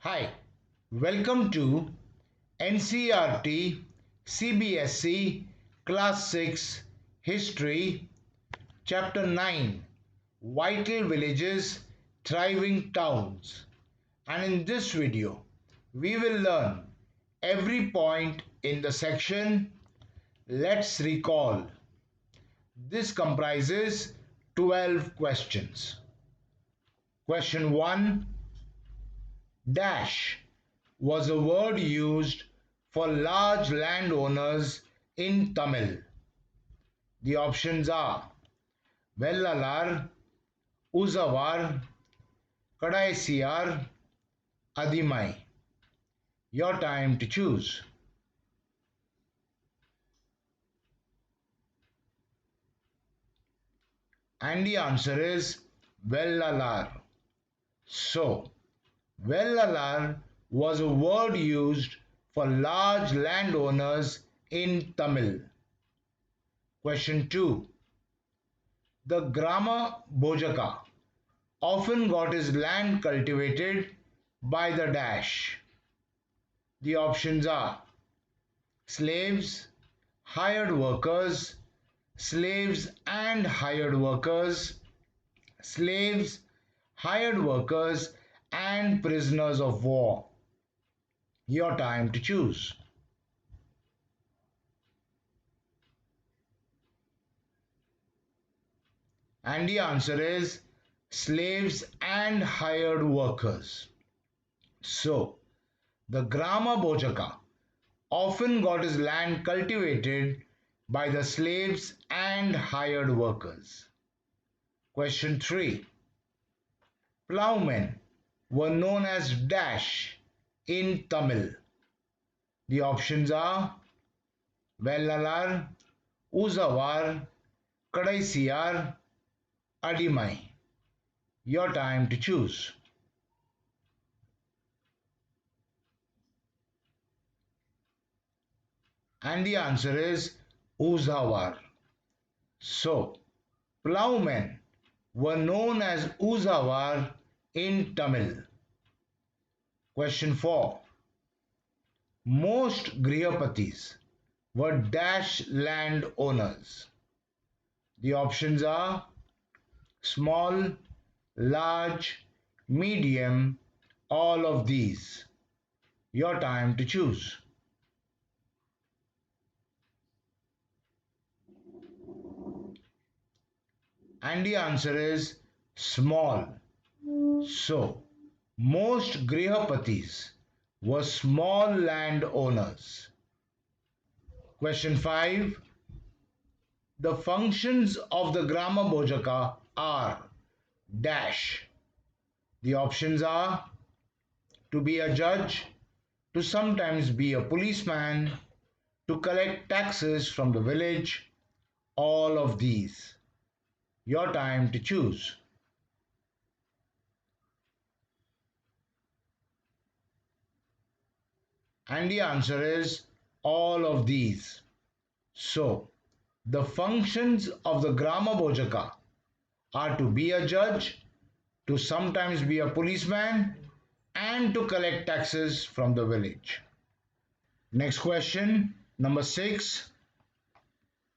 Hi, welcome to NCRT CBSE Class 6 History Chapter 9 Vital Villages Thriving Towns. And in this video, we will learn every point in the section. Let's recall. This comprises 12 questions. Question 1. Dash was a word used for large landowners in Tamil. The options are Vellalar, Uzavar, Kadaisiyar, Adimai. Your time to choose. And the answer is Vellalar. So, Vellalar was a word used for large landowners in Tamil. Question 2. The Grama Bojaka often got his land cultivated by the dash. The options are slaves, hired workers, slaves and hired workers, slaves, hired workers, and prisoners of war. Your time to choose. And the answer is slaves and hired workers. So, the Grama Bojaka often got his land cultivated by the slaves and hired workers. Question 3. Ploughmen were known as dash in Tamil. The options are Vellalar, Uzavar, Kadaisiyar, Adimai. Your time to choose. And the answer is Uzavar. So, ploughmen were known as Uzavar in Tamil. Question 4. Most Grihapatis were dash land owners. The options are small, large, medium, all of these. Your time to choose. And the answer is small. So, most Grihapatis were small land owners. Question 5. The functions of the Grama Bojaka are dash. The options are to be a judge, to sometimes be a policeman, to collect taxes from the village, all of these. Your time to choose. And the answer is all of these. So, the functions of the Grama Bojaka are to be a judge, to sometimes be a policeman, and to collect taxes from the village. Next question, number 6.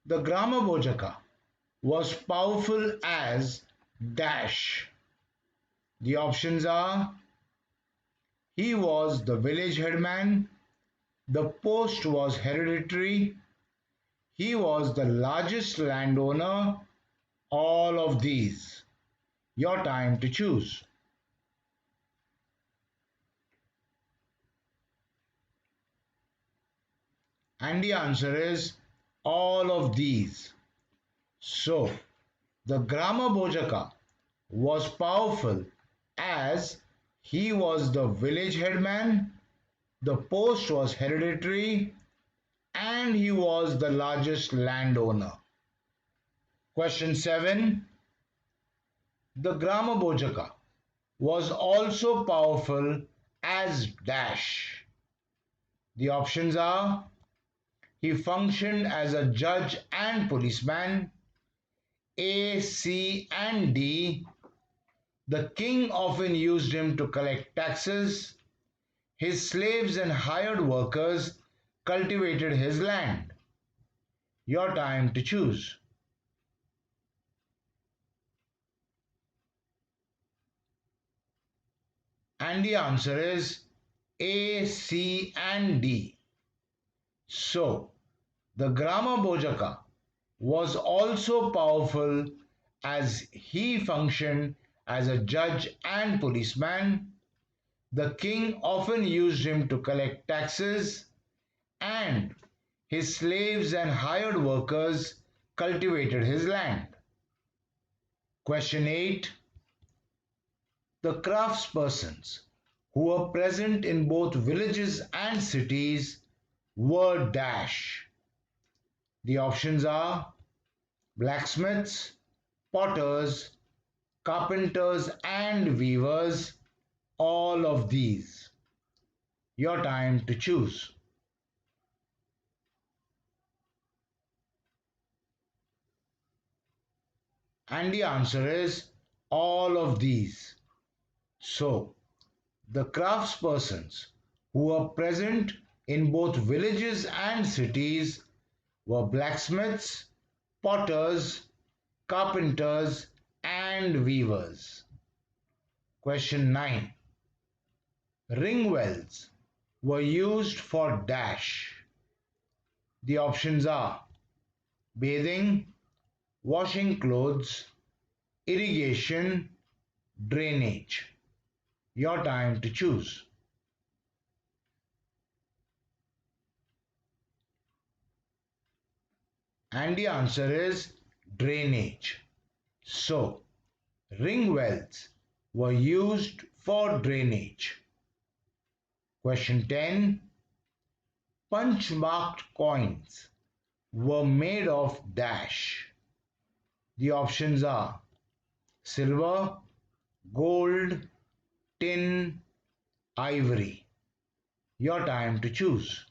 The Grama Bojaka was powerful as dash. The options are he was the village headman, the post was hereditary, he was the largest landowner, all of these. Your time to choose. And the answer is all of these. So, the Grama Bojaka was powerful as he was the village headman, the post was hereditary, and he was the largest landowner. Question 7. The Grama Bojaka was also powerful as dash. The options are he functioned as a judge and policeman, A, C, and D. The king often used him to collect taxes. His slaves and hired workers cultivated his land. Your time to choose. And the answer is A, C, and D. So, the Grama Bojaka was also powerful as he functioned as a judge and policeman. The king often used him to collect taxes, and his slaves and hired workers cultivated his land. Question 8. The craftspersons who were present in both villages and cities were dash. The options are blacksmiths, potters, carpenters, and weavers, all of these. Your time to choose. And the answer is all of these. So, the craftspersons who were present in both villages and cities were blacksmiths, potters, carpenters, and weavers. Question 9. Ring wells were used for dash. The options are bathing, washing clothes, irrigation, drainage. Your time to choose. And the answer is drainage. So, ring wells were used for drainage. Question 10. Punch marked coins were made of dash. The options are silver, gold, tin, ivory. Your time to choose.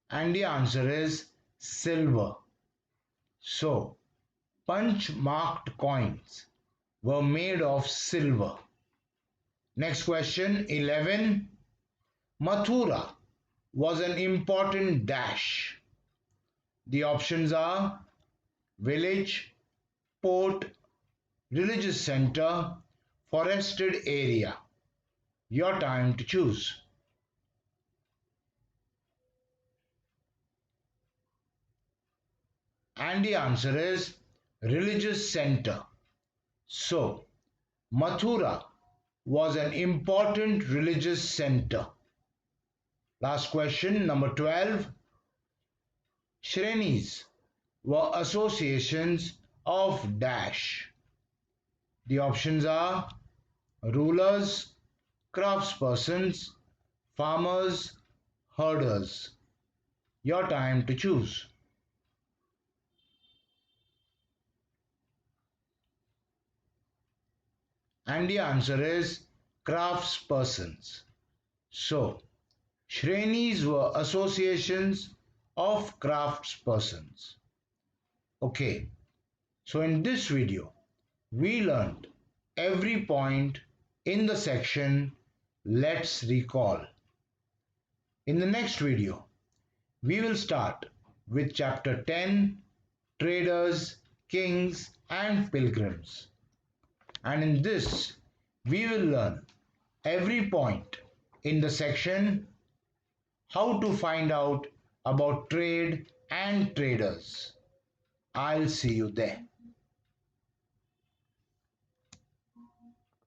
And the answer is silver. So, punch marked coins were made of silver. Next question 11. Mathura was an important dash. The options are village, port, religious center, forested area. Your time to choose. And the answer is religious center. So, Mathura was an important religious center. Last question, number 12. Shrenis were associations of dash. The options are rulers, craftspersons, farmers, herders. Your time to choose. And the answer is craftspersons. So, Shrenis were associations of craftspersons. Okay, so in this video, we learned every point in the section Let's Recall. In the next video, we will start with chapter 10 Traders, Kings, and Pilgrims. And in this, we will learn every point in the section how to find out about trade and traders. I'll see you there.